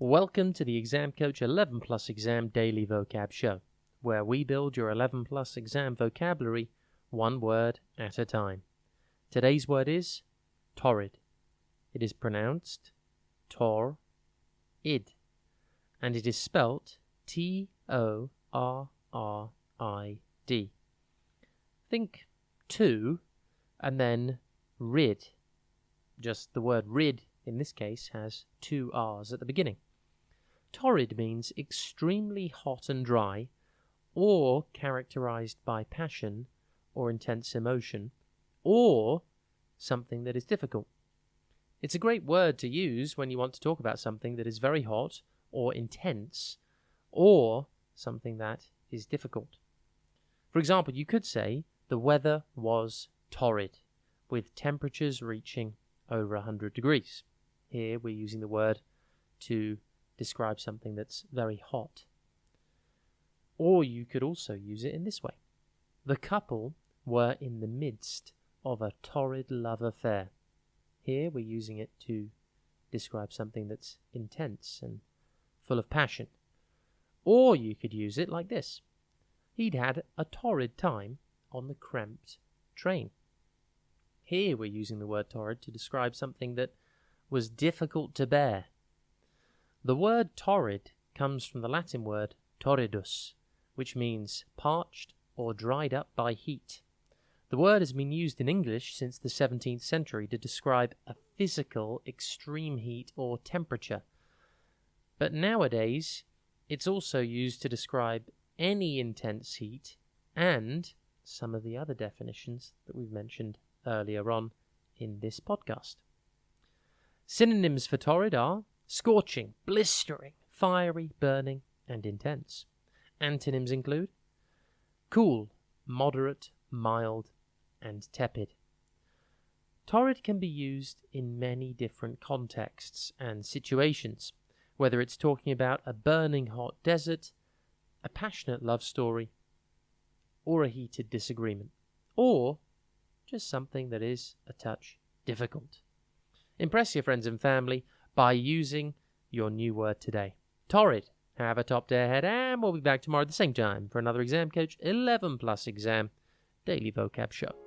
Welcome to the Exam Coach 11 Plus Exam Daily Vocab Show, where we build your 11 Plus exam vocabulary one word at a time. Today's word is torrid. It is pronounced Torrid, and it is spelt Torrid. Think two and then rid. Just the word rid in this case has two R's at the beginning. Torrid means extremely hot and dry, or characterized by passion or intense emotion, or something that is difficult. It's a great word to use when you want to talk about something that is very hot or intense, or something that is difficult. For example, you could say, the weather was torrid, with temperatures reaching over 100 degrees. Here we're using the word to describe something that's very hot. Or you could also use it in this way. The couple were in the midst of a torrid love affair. Here we're using it to describe something that's intense and full of passion. Or you could use it like this. He'd had a torrid time on the cramped train. Here we're using the word torrid to describe something that was difficult to bear. The word torrid comes from the Latin word torridus, which means parched or dried up by heat. The word has been used in English since the 17th century to describe a physical extreme heat or temperature. But nowadays, it's also used to describe any intense heat and some of the other definitions that we've mentioned earlier on in this podcast. Synonyms for torrid are scorching, blistering, fiery, burning, and intense. Antonyms include cool, moderate, mild, and tepid. Torrid can be used in many different contexts and situations, whether it's talking about a burning hot desert, a passionate love story, or a heated disagreement, or just something that is a touch difficult. Impress your friends and family by using your new word today. Torrid. Have a top day ahead, and we'll be back tomorrow at the same time for another Exam Coach 11 Plus Exam Daily Vocab Show.